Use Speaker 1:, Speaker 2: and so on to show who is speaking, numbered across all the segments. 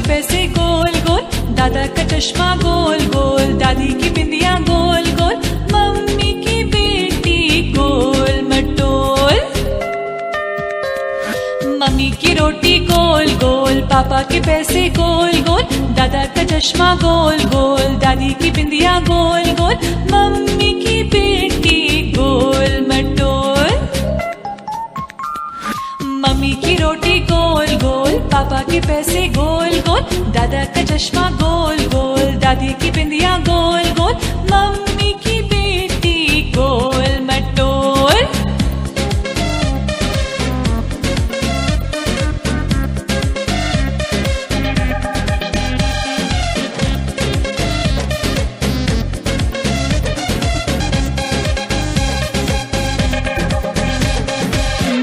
Speaker 1: पैसे गोल गोल, दादा का चश्मा गोल गोल, दादी की बिंदिया गोल गोल, मम्मी की बेटी गोल मटोल। मम्मी की रोटी गोल गोल, पापा के पैसे गोल गोल, दादा का चश्मा गोल गोल, दादी की बिंदिया गोल गोल, मम्मी की बेटी गोल मटोल। मम्मी की रोटी गोल गोल, पापा के पैसे गोल गोल, दादा का चश्मा गोल गोल, दादी की बिंदिया गोल गोल, मम्मी की बेटी गोल मटोल।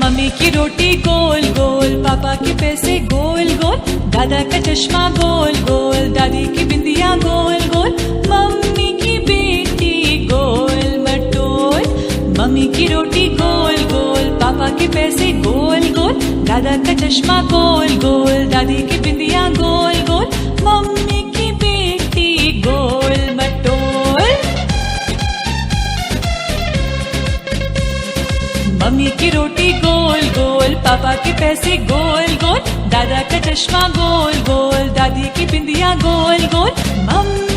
Speaker 1: मम्मी की रोटी गोल गोल, पापा के पैसे गोल गोल, दादा का चश्मा गोल गोल, दादी की बिंदिया गोल गोल, मम्मी की बेटी गोल मटोल। मम्मी की रोटी गोल गोल, पापा के पैसे गोल गोल, दादा का चश्मा गोल गोल, दादी की बिंदिया गोल गोल, मम्मी की बेटी गोल मटोल। मम्मी की रोटी गोल गोल, पापा के पैसे गोल गोल, दादा का चश्मा गोल गोल, दादी की बिंदिया गोल गोल, मम्मी